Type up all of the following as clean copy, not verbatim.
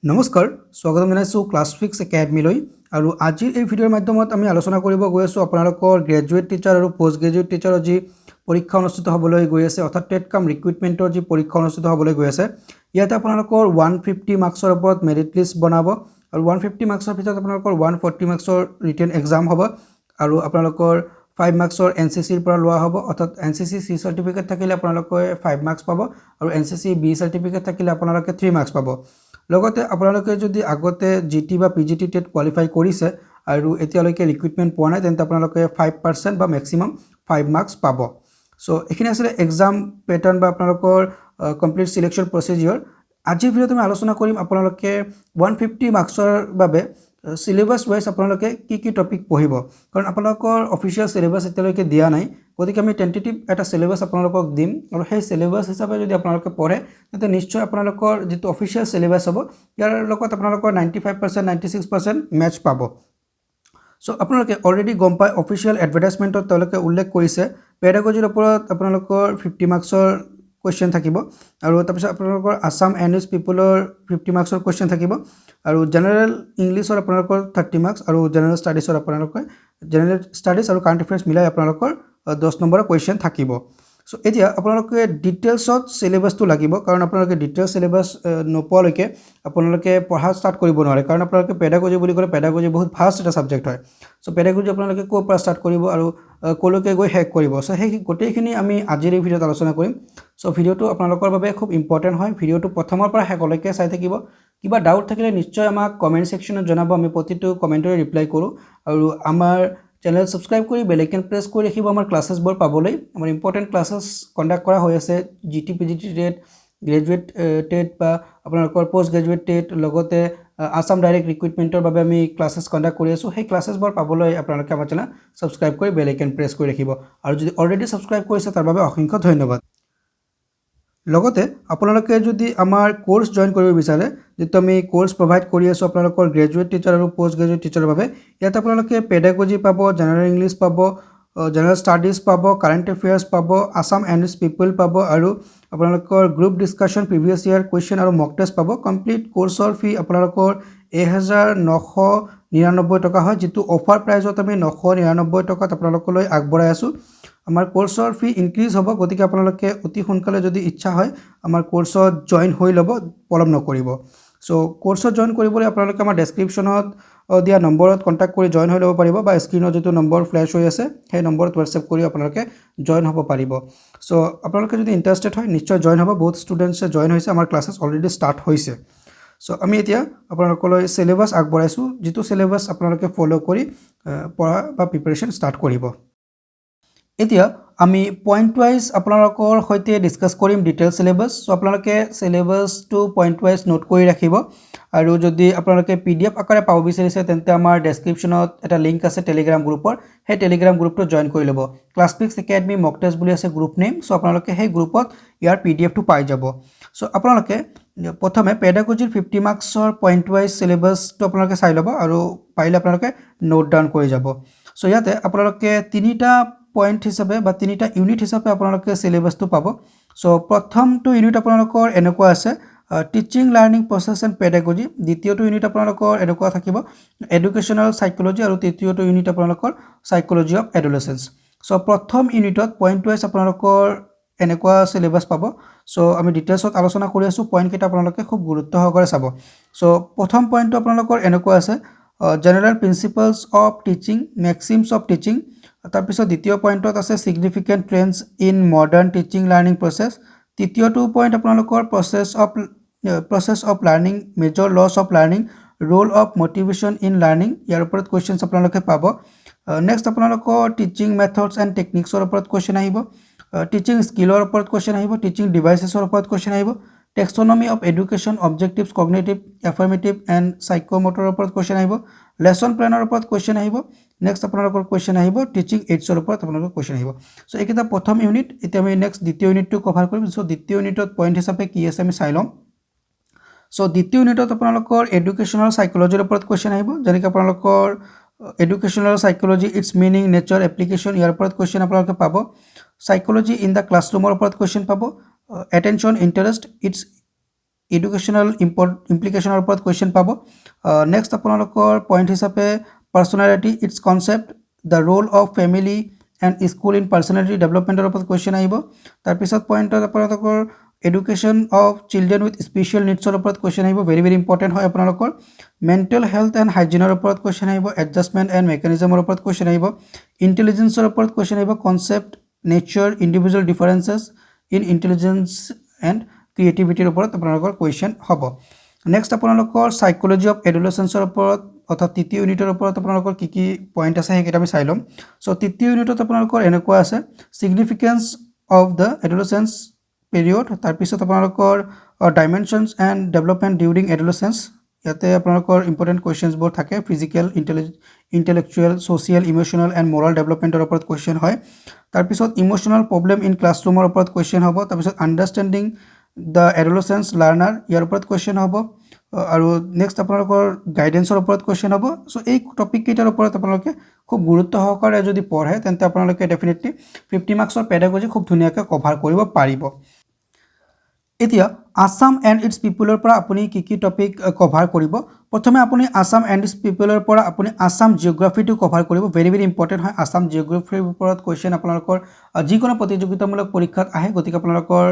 নমস্কাৰ স্বাগতম জনাইছোঁ ক্লাছ ফিক্স একাডেমীলৈ আৰু আজিৰ এই ভিডিঅ'ৰ মাধ্যমত আমি আলোচনা কৰিব গৈ আছোঁ আপোনালোকৰ গ্ৰেজুৱেট টিচাৰ আৰু পোষ্ট গ্ৰেজুৱেট টিচাৰৰ যি পৰীক্ষা অনুষ্ঠিত হ'বলৈ গৈ আছে অৰ্থাৎ টেট কাম ৰিক্ৰুইটমেণ্টৰ যি পৰীক্ষা অনুষ্ঠিত হ'বলৈ গৈ আছে ইয়াতে আপোনালোকৰ 150 মাৰ্কছৰ ওপৰত মেৰিট লিষ্ট বনাব আৰু 150 মাৰ্কছৰ ভিতৰত আপোনালোকৰ 140 মাৰ্কছৰ ৰিটেন এক্সাম হ'ব আৰু আপোনালোকৰ 5 মাৰ্কছৰ এনচিচিৰ পৰা লোৱা হ'ব অৰ্থাৎ এনচিচি সি সাৰ্টিফিকেট থাকিলে আপোনালোকে 5 মাৰ্কছ পাব আৰু এনচিচি বি সাৰ্টিফিকেট থাকিলে আপোনালোকে 3 মাৰ্কছ পাব লগতে আপোনালোকে যদি আগতে জিটি বা পিজিটি টেট কোৱালিফাই কৰিছে আৰু এতিয়ালৈকে ৰিক্ৰুইটমেণ্ট পোৱা নাই তেন্তে আপোনালোকে 5% বা মেক্সিমাম 5 মাৰ্কছ পাব সো এখিনি আছে এক্সাম প্যাটাৰ্ন বা আপোনালোকৰ কমপ্লিট সিলেকশন প্ৰসিডিউৰ আজিৰ ভিডিঅ'ত আমি আলোচনা কৰিম আপোনালোকে 150 মাৰ্কছৰ বাবে সিলেবাস ওয়াইজ আপোনালোকে কি টপিক পঢ়িব কাৰণ আপোনালোকৰ অফিচিয়েল সিলেবাস এতিয়ালৈকে দিয়া নাই গতিকে আমি টেন্টেটিভ এটা সিলেবাস আপোনালোকক দিম আৰু সেই সিলেবাস হিচাপে যদি আপোনালোকে পঢ়ে তেন্তে নিশ্চয় আপোনালোকৰ যেটো অফিচিয়েল সিলেবাস হ'ব ইয়াৰ লগত আপোনালোকৰ 95% 96% মেচ পাব সো আপোনালোকে অলৰেডি গম পাই অফিচিয়েল এডভাৰটাইজমেন্টত তেওঁলোকে উল্লেখ কৰিছে পেডাগজিৰ ওপৰত আপোনালোকৰ 50 মাৰ্কছৰ কোৱেশ্চন থাকিব আৰু তাৰপিছত আপোনালোকৰ আসাম এনএস পিপলৰ 50 মাৰ্কছৰ কোৱেশ্চন থাকিব আৰু জেনাৰেল ইংলিছৰ আপোনালোকৰ 30 মাৰ্কছ আৰু জেনাৰেল ষ্টাডিজৰ আপোনালোকৰ জেনাৰেল ষ্টাডিজ আৰু কাৰেণ্ট এফেয়াৰ্স মিলাই আপোনালোকৰ 10 নম্বৰৰ কোৱেশ্চন থাকিব সো এতিয়া আপোনালোকে ডিটেইলছত সিলেবাসটো লাগিব কাৰণ আপোনালোকে ডিটেইল সিলেবাস নপোৱালৈকে আপোনালোকে পঢ়া ষ্টাৰ্ট কৰিব নোৱাৰে কাৰণ আপোনালোকে পেডাগজি বুলি ক'লে পেডাগজি বহুত ফাষ্ট এটা সাবজেক্ট হয় সো পেডাগজি আপোনালোকে কোৰ পৰা ষ্টাৰ্ট কৰিব আৰু কোলৈকে গৈ হেক কৰিব সো সেই গোটেইখিনি আমি আজিৰ এই ভিডিঅ'ত আলোচনা কৰিম সো ভিডিঅ'টো আপোনালোকৰ বাবে খুব ইম্পৰ্টেন্ট হয় ভিডিঅ'টো প্ৰথমৰ পৰা হেকলৈকে চাই থাকিব কিবা ডাউট থাকিলে নিশ্চয় আমাক কমেন্ট সেকশনত জনাব আমি প্ৰতিটো কমেন্টৰে ৰিপ্লাই কৰো আৰু আমাৰ চেনেল সাবস্ক্ৰাইব কৰি বেল আইকন প্ৰেছ কৰি ৰাখিব আমাৰ ক্লাसेছ বৰ পাবলৈ আমাৰ ইম্পৰ্টেন্ট ক্লাसेছ কন্ডাক্ট কৰা হৈ আছে GT PGT TET graduate TET বা আপোনালোকৰ পোষ্ট গ্ৰেজুৱেট টেট লগতে আসাম ডাইৰেক্ট ৰিক্ৰুইটমেণ্টৰ বাবে আমি ক্লাছেছ কন্ডাক্ট কৰি আছো সেই ক্লাছেছ বৰ পাবলৈ আপোনালোকে আমাৰ চেনেল সাবস্ক্ৰাইব কৰি বেল আইকন প্ৰেছ কৰি ৰাখিব আৰু যদি অলৰেডি সাবস্ক্ৰাইব কৰিছে তাৰ বাবে অসংখ্য ধন্যবাদ লগতে আপোনালোকে যদি আমাৰ কোৰ্স জয়েন কৰিব বিচাৰে যেটো আমি কোৰ্স প্ৰভাইড কৰি আছো আপোনালোকৰ গ্ৰেজুৱেট টিচাৰ আৰু পোষ্ট গ্ৰেজুৱেট টিচাৰৰ বাবে ইয়াত আপোনালোকে পেডাগজি পাব জেনাৰেল ইংলিছ পাব জেনাৰেল ষ্টাডিজ পাব কাৰেণ্ট এফেয়াৰ্স পাব আসাম এনএস পিপল পাব আৰু আপোনালোকৰ গ্ৰুপ ডিসকাশন প্ৰিভিয়াস ইয়াৰ কোৱেশ্চন আৰু মক টেষ্ট পাব কমপ্লিট কোৰ্সৰ ফি আপোনালোকৰ 1999 টকা হয় যেটো অফাৰ প্ৰাইজত আমি 999 টকাত আপোনালোকলৈ আগবঢ়াই আছো আমাৰ কোৰ্সৰ ফি ইনক্ৰিজ হ'ব গতিকে আপোনালোকে অতি সোনকালে যদি ইচ্ছা হয় আমাৰ কোৰ্সত জয়েন হৈ লব পলম নকৰিব সো কোৰ্সত জয়েন কৰিবলৈ আপোনালোকে আমাৰ ডেসক্ৰিপচনত দিয়া নম্বৰত কন্টাক্ট কৰি জয়েন হৈ লব পাৰিব বা স্ক্ৰিনত যেটো নম্বৰ ফ্ল্যাশ হৈ আছে সেই নম্বৰত WhatsApp কৰি আপোনালোকে জয়েন হ'ব পাৰিব সো আপোনালোকে যদি ইন্টাৰেষ্টেড হয় নিশ্চয় জয়েন হ'ব বহুত ষ্টুডেন্টছে জয়েন হৈছে আমাৰ ক্লাसेছ অলৰেডি ষ্টাৰ্ট হৈছে সো আমি এতিয়া আপোনালোকলৈ সিলেবাস আগবঢ়াইছো যেটো সিলেবাস আপোনালোকে ফলো কৰি পঢ়া বা প্ৰিপাৰেচন ষ্টাৰ্ট কৰিব এতিয়া আমি পইণ্ট ওয়াইজ আপোনালোকৰ হৈতে ডিসকাস কৰিম ডিটেইল সিলেবাস সো আপোনালোকে সিলেবাসটো পইণ্ট ওয়াইজ নোট কৰি ৰাখিব আৰু যদি আপোনালোকে পিডিএফ আকাৰে পাব বিচাৰিছে তেন্তে আমাৰ ডেসক্ৰিপচনত এটা লিংক আছে টেলিগ্ৰাম গ্ৰুপৰ সেই টেলিগ্ৰাম গ্ৰুপটো জয়েন কৰি লব ক্লাছ ফিক্স একাডেমী মক টেষ্ট বুলি আছে গ্ৰুপ নেম সো আপোনালোকে সেই গ্ৰুপত ইয়াৰ পিডিএফটো পাই যাব সো আপোনালোকে প্ৰথমে পেডাগজিৰ 50 মাৰ্কছৰ পইণ্ট ওয়াইজ সিলেবাসটো আপোনালোকে চাই লব আৰু পাইলে আপোনালোকে নোট ডাউন কৰি যাব সো ইয়াতে আপোনালোকে তিনিটা পইণ্ট হিচাপে বা তিনিটা ইউনিট হিচাপে আপোনালোকে সিলেবাসটো পাব সো প্ৰথমটো ইউনিট আপোনালোকৰ এনেকুৱা আছে টিচিং লাৰ্নিং প্ৰসেছ এণ্ড পেডাগজি দ্বিতীয়টো ইউনিট আপোনালোকৰ এনেকুৱা থাকিব এডুকেশনাল সাইকোলজি আৰু তৃতীয়টো ইউনিট আপোনালোকৰ সাইকোলজি অফ এডোলেসেন্স সো প্ৰথম ইউনিটত পইণ্ট ওয়াইজ আপোনালোকৰ এনেকুৱা সিলেবাস পাব সো আমি ডিটেইলছত আলোচনা কৰি আছো পইণ্ট কেইটা আপোনালোকে খুব গুৰুত্ব সহকাৰে চাব সো প্ৰথম পইণ্টটো আপোনালোকৰ এনেকুৱা আছে general principles of teaching maxims of teaching তাৰ পিছত দ্বিতীয় পইণ্টত আছে significant trends in modern teaching learning process তৃতীয়টো পইণ্ট আপোনালোকৰ process of learning major loss of learning role of motivation in learning ইয়াৰ ওপৰত কোৱেশ্চনছ আপোনালোকে পাব নেক্সট আপোনালোকৰ টিচিং মেথডছ এণ্ড টেকনিক্সৰ ওপৰত কোৱেশ্চন আহিব টিচিং স্কিলৰ ওপৰত কোৱেশ্চন আহিব টিচিং ডিভাইচেছৰ ওপৰত কোৱেশ্চন আহিব taxonomy of education objectives cognitive affirmative and সাইকোমোটৰৰ ওপৰত কোৱেশ্চন আহিব লেসন প্লেনৰ ওপৰত কোৱেশ্চন আহিব নেক্সট আপোনালোকৰ কোৱেশ্চন আহিব টিচিং এইডছৰ ওপৰত আপোনালোকৰ কোৱেশ্চন আহিব সো এইকেইটা প্ৰথম ইউনিট এতিয়া আমি নেক্সট দ্বিতীয় ইউনিটটো কভাৰ কৰিম সো দ্বিতীয় ইউনিটত পইণ্ট হিচাপে কি আছে আমি চাই লম সো দ্বিতীয় ইউনিটত আপোনালোকৰ এডুকেশনাল সাইকোলজিৰ ওপৰত কোৱেশ্চন আহিব যেনেকৈ আপোনালোকৰ educational psychology its meaning nature application ইয়াৰ ওপৰত কোৱেশ্চন আপোনালোকে পাব সাইকোলজি ইন দা ক্লাছৰুমৰ ওপৰত কোৱেশ্চন পাব attention interest its এডুকেশ্যনেল ইমপ্লিকেশ্যনৰ ওপৰত কুৱেশ্যন পাব। নেক্সট আপোনালোকৰ পইণ্ট হিচাপে personality its concept, the role of family and school in personality ডেভেলপমেণ্টৰ ওপৰত কুৱেশ্যন আহিব। তাৰপিছত পইণ্টত আপোনালোকৰ education of children with special নিডছৰ ওপৰত কুৱেশ্যন আহিব, ভেৰি ভেৰি ইম্পৰ্টেণ্ট হয় আপোনালোকৰ। মেণ্টেল হেল্থ এণ্ড হাইজিনৰ ওপৰত কুৱেশ্যন আহিব, এডজাষ্টমেণ্ট এণ্ড মেকানিজমৰ ওপৰত কুৱেশ্যন আহিব, ইণ্টেলিজেন্সৰ ওপৰত কুৱেশ্যন আহিব, concept, nature, individual differences in intelligence and ক্ৰিয়েটিভিটিৰ ওপৰত আপোনালোকৰ কুৱেশ্যন হ'ব। নেক্সট আপোনালোকৰ সাইকোলজি অফ এডুলেচেন্সৰ ওপৰত অৰ্থাৎ তৃতীয় ইউনিটৰ ওপৰত আপোনালোকৰ কি পইণ্ট আছে সেইকেইটা আমি চাই ল'ম। চ' তৃতীয় ইউনিটত আপোনালোকৰ এনেকুৱা আছে significance of the adolescence period, তাৰপিছত আপোনালোকৰ dimensions and development during adolescence, ইয়াতে আপোনালোকৰ ইম্পৰ্টেণ্ট কুৱেশ্যনছবোৰ থাকে, physical, intellectual, social, emotional and moral ডেভেলপমেণ্টৰ ওপৰত কুৱেশ্যন হয়। তাৰপিছত ইম'চনেল প্ৰব্লেম ইন ক্লাছৰুমৰ ওপৰত কুৱেশ্যন হ'ব। তাৰপিছত আণ্ডাৰষ্টেণ্ডিং দ্য এডুলেচেন্স লাৰ্ণাৰ, ইয়াৰ ওপৰত কুৱেশ্যন হ'ব। আৰু নেক্সট আপোনালোকৰ গাইডেন্সৰ ওপৰত কুৱেশ্যন হ'ব। চ' এই টপিককেইটাৰ ওপৰত আপোনালোকে খুব গুৰুত্ব সহকাৰে যদি পঢ়ে তেন্তে আপোনালোকে ডেফিনেটলি 50 মাৰ্কছৰ পেডাগজি খুব ধুনীয়াকৈ কভাৰ কৰিব পাৰিব। এতিয়া আছাম এণ্ড ইটছ পিপুলৰ পৰা আপুনি কি টপিক কভাৰ কৰিব। প্ৰথমে আপুনি আছাম এণ্ড ইটছ পিপুলৰ পৰা আপুনি আছাম জিঅ'গ্ৰাফিটো কভাৰ কৰিব, ভেৰি ভেৰি ইম্পৰ্টেণ্ট হয়। আছাম জিঅ'গ্ৰাফিৰ ওপৰত কুৱেশ্যন আপোনালোকৰ যিকোনো প্ৰতিযোগিতামূলক পৰীক্ষাত আহে, গতিকে আপোনালোকৰ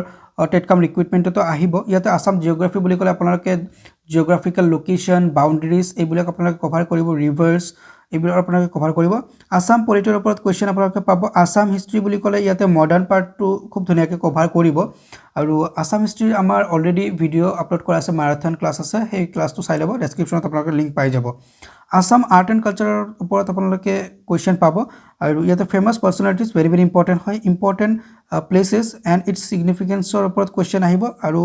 টেটকাম ৰিক্ৰুইটমেণ্টতো আহিব। ইয়াতে আছাম জিঅ'গ্ৰাফি বুলি ক'লে আপোনালোকে জিঅ'গ্ৰাফিকেল লোকেশ্যন, বাউণ্ডেৰিজ এইবিলাক আপোনালোকে কভাৰ কৰিব, ৰিভাৰ্ছ এইবিলাক আপোনালোকে কভাৰ কৰিব। আছাম পলিটিৰ ওপৰত কুৱেশ্যন আপোনালোকে পাব। আছাম হিষ্ট্ৰী বুলি ক'লে ইয়াতে মডাৰ্ণ পাৰ্টটো খুব ধুনীয়াকৈ কভাৰ কৰিব। আৰু আছাম হিষ্ট্ৰীৰ আমাৰ অলৰেডি ভিডিঅ' আপলোড কৰা আছে, মাৰাথন ক্লাছ আছে, সেই ক্লাছটো চাই ল'ব, ডেছক্ৰিপশ্যনত আপোনালোকে লিংক পাই যাব। আছাম আৰ্ট এণ্ড কালচাৰৰ ওপৰত আপোনালোকে কুৱেশ্যন পাব। আৰু ইয়াতে famous personalities very very important হয়, ইম্পৰ্টেণ্ট প্লেচেছ এণ্ড ইটছ ছিগনিফিকেন্সৰ ওপৰত কুৱেশ্যন আহিব। আৰু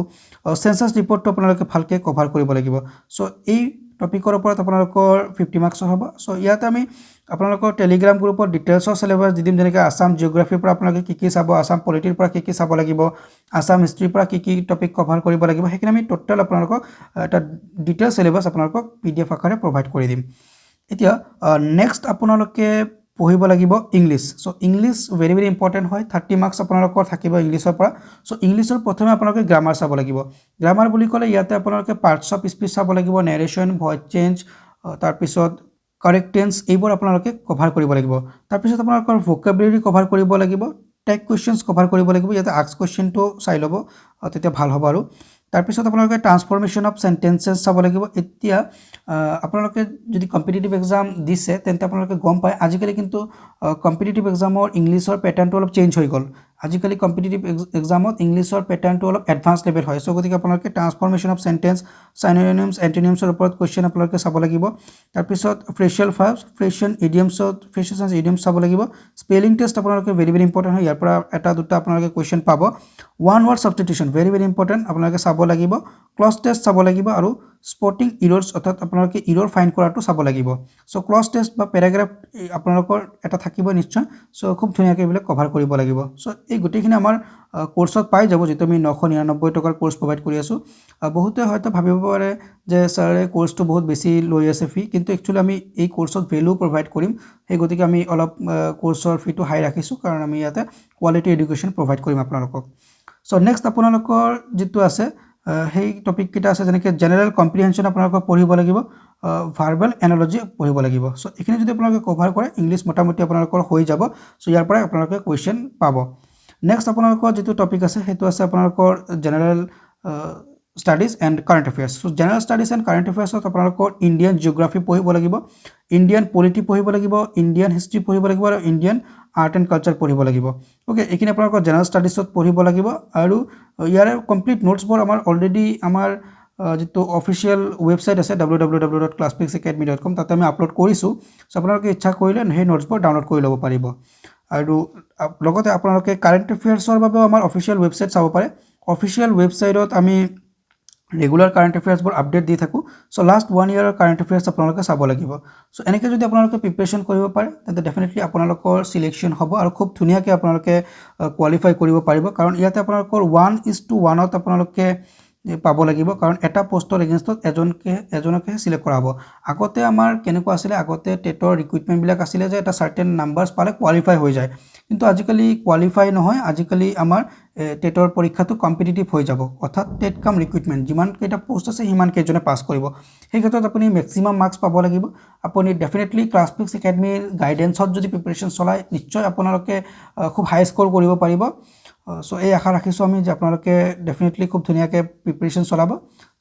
চেঞ্চাছ ৰিপৰ্টটো আপোনালোকে ভালকৈ কভাৰ কৰিব লাগিব। চ' এই টপিকৰ ওপৰত আপোনালোকৰ 50 মাৰ্কছৰ হ'ব। চ' ইয়াত আমি আপোনালোকৰ টেলিগ্ৰাম গ্ৰুপত ডিটেইলছৰ চিলেবাছ দি দিম, যেনেকৈ আছাম জিঅ'গ্ৰাফিৰ পৰা আপোনালোকে কি চাব, আছাম পলিটিৰ পৰা কি চাব লাগিব, আছাম হিষ্ট্ৰীৰ পৰা কি টপিক কভাৰ কৰিব লাগিব, সেইখিনি আমি টোটেল আপোনালোকক এটা ডিটেইল চিলেবাছ আপোনালোকক PDF আকাৰে প্ৰভাইড কৰি দিম। এতিয়া নেক্সট আপোনালোকে পঢ়িব লাগিব ইংলিছ। চ' ইংলিছ ভেৰি ভেৰি ইম্পৰ্টেণ্ট হয়, 30 মাৰ্কছ আপোনালোকৰ থাকিব ইংলিছৰ পৰা। চ' ইংলিছৰ প্ৰথমে আপোনালোকে গ্ৰামাৰ চাব লাগিব। গ্ৰামাৰ বুলি ক'লে ইয়াতে আপোনালোকে পাৰ্টছ অফ স্পীচ চাব লাগিব, নেৰেশ্যন, ভইচ চেঞ্জ, তাৰপিছত কাৰেক্ট টেন্স, এইবোৰ আপোনালোকে কভাৰ কৰিব লাগিব। তাৰপিছত আপোনালোকৰ ভোকেবুলাৰী কভাৰ কৰিব লাগিব, টেগ কুৱেশ্যনছ কভাৰ কৰিব লাগিব, ইয়াতে আস্ক কুৱেশ্যনটো চাই ল'ব, তেতিয়া ভাল হ'ব। আৰু তাৰপিছত আপোনালোকে ট্ৰান্সফৰ্মেশ্যন অফ চেণ্টেঞ্চেছ চাব লাগিব। এতিয়া আপোনালোকে যদি কম্পিটিটিভ এক্সাম দিছে তেন্তে আপোনালোকে গম পায় আজিকালি কিন্তু কম্পিটিটিভ এক্সামৰ ইংলিছৰ পেটাৰ্ণটো অলপ চেঞ্জ হৈ গ'ল। আজিকালি কম্পিটিটিভ এক্সামত ইংলিছৰ পেটাৰ্ণটো অলপ এডভান্স লেভেল হয়। চ' গতিকে আপোনালোকে ট্ৰান্সফৰ্মেশ্যন অফ চেণ্টেঞ্চ, চাইনোনিমছ, এণ্টোনিমছৰ ওপৰত কুৱেশ্যন আপোনালোকে চাব লাগিব। তাৰপিছত ফ্ৰেচিয়েল ভাৰ্বছ, ফ্ৰেছ এণ্ড ইডিয়মছ চাব লাগিব। স্পেলিং টেষ্ট আপোনালোকে ভেৰি ভেৰি ইম্পৰ্টেণ্ট হয়, ইয়াৰ পৰা এটা দুটা আপোনালোকে কুৱেশ্যন পাব। One word substitution very very important, আপোনালোকে চাব লাগিব। ক্লজ টেষ্ট চাব লাগিব আৰু স্পটিং ইৰৰ্ছ, অৰ্থাৎ আপোনালোকে ইৰ'ৰ ফাইণ্ড কৰাটো চাব লাগিব। চ' ক্লজ টেষ্ট বা পেৰাগ্ৰাফ আপোনালোকৰ এটা থাকিব নিশ্চয়। চ' খুব ধুনীয়াকৈ এইবিলাক কভাৰ কৰিব লাগিব। চ' এই গোটেইখিনি আমাৰ কোৰ্চত পাই যাব, যিটো আমি 999 টকাৰ কোৰ্চ প্ৰভাইড কৰি আছোঁ। বহুতে হয়তো ভাবিব পাৰে যে ছাৰে কোৰ্চটো বহুত বেছি লৈ আছে ফি, কিন্তু একচুৱেলি আমি এই কোৰ্চত ভেলু প্ৰভাইড কৰিম, সেই গতিকে আমি অলপ কোৰ্চৰ ফিটো হাই ৰাখিছোঁ, কাৰণ আমি ইয়াতে কোৱালিটি এডুকেশ্যন প্ৰভাইড কৰিম আপোনালোকক। চ' নেক্সট আপোনালোকৰ যিটো আছে সেই টপিককেইটা আছে, যেনেকৈ জেনেৰেল কম্প্ৰিহেনশ্যন আপোনালোকক পঢ়িব লাগিব, ভাৰ্বেল এনালজি পঢ়িব লাগিব। চ' এইখিনি যদি আপোনালোকে কভাৰ কৰে ইংলিছ মোটামুটি আপোনালোকৰ হৈ যাব। চ' ইয়াৰ পৰাই আপোনালোকে কুৱেশ্যন পাব। নেক্সট আপোনালোকৰ যিটো টপিক আছে সেইটো আছে আপোনালোকৰ general studies and current affairs. So' general studies and current এফেয়াৰ্ছত আপোনালোকৰ ইণ্ডিয়ান জিঅ'গ্ৰাফি পঢ়িব লাগিব, ইণ্ডিয়ান পলিটি পঢ়িব লাগিব, ইণ্ডিয়ান হিষ্ট্ৰী পঢ়িব লাগিব, আৰু ইণ্ডিয়ান আৰ্ট এণ্ড কালচাৰ পঢ়িব লাগিব। অ'কে, এইখিনি আপোনালোকৰ জেনেৰেল ষ্টাডিজত পঢ়িব লাগিব। আৰু ইয়াৰে কমপ্লিট নোটছবোৰ আমাৰ অলৰেডি আমাৰ যিটো অফিচিয়েল ৱেবছাইট আছে www.classfixacademy.com, তাতে আমি আপলোড কৰিছোঁ। চ' আপোনালোকে ইচ্ছা কৰিলে সেই নোটছবোৰ ডাউনলোড কৰি ল'ব পাৰিব। আৰু লগতে আপোনালোকে কাৰেণ্ট এফেয়াৰ্ছৰ বাবেও আমাৰ অফিচিয়েল ৱেবছাইট চাব পাৰে। অফিচিয়েল ৱেবছাইটত আমি ৰেগুলাৰ কাৰেণ্ট এফেয়াৰ্ছবোৰ আপডেট দি থাকোঁ। চ' লাষ্ট 1 ইয়াৰৰ কাৰেণ্ট এফেয়াৰ্ছ আপোনালোকে চাব লাগিব। চ' এনেকৈ যদি আপোনালোকে প্ৰিপেৰেশ্যন কৰিব পাৰে তেন্তে ডেফিনেটলি আপোনালোকৰ চিলেকশ্যন হ'ব, আৰু খুব ধুনীয়াকৈ আপোনালোকে কোৱালিফাই কৰিব পাৰিব, কাৰণ ইয়াতে আপোনালোকৰ 1:1 আপোনালোকে পাব লাগিব, কাৰণ এটা পোষ্টৰ এগেইনষ্টত এজনকে সিলেক্ট কৰা হ'ব। আগতে আমাৰ কেনেকুৱা আছিলে, আগতে টেটৰ ৰিক্ৰুইটমেণ্টবিলাক আছিলে যে এটা চাৰ্টেন নাম্বাৰ্ছ পালে কোৱালিফাই হৈ যায়, কিন্তু আজিকালি কোৱালিফাই নহয়, আজিকালি আমাৰ টেটৰ পৰীক্ষাটো কম্পিটিটিভ হৈ যাব, অৰ্থাৎ টেট কাম ৰিক্ৰুইটমেণ্ট যিমানকেইটা পোষ্ট আছে সিমানকেইজনে পাছ কৰিব। সেই ক্ষেত্ৰত আপুনি মেক্সিমাম মাৰ্কছ পাব লাগিব। আপুনি ডেফিনেটলি ক্লাছফিক্স একাডেমীৰ গাইডেন্সত যদি প্ৰিপেৰেশ্যন চলায় নিশ্চয় আপোনালোকে খুব হাই স্ক'ৰ কৰিব পাৰিব। চ' এই আশা ৰাখিছোঁ আমি যে আপোনালোকে ডেফিনেটলি খুব ধুনীয়াকৈ প্ৰিপেৰেশ্যন চলাব।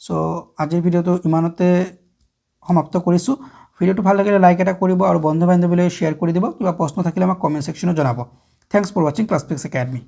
চ' আজিৰ ভিডিঅ'টো ইমানতে সমাপ্ত কৰিছোঁ। ভিডিঅ'টো ভাল লাগিলে লাইক এটা কৰিব আৰু বন্ধু বান্ধৱীলৈ শ্বেয়াৰ কৰি দিব। কিবা প্ৰশ্ন থাকিলে আমাক কমেণ্ট ছেকশ্যনত জনাব। থেংকছ ফৰ ৱাচিং ক্লাছফিক্স একাডেমী।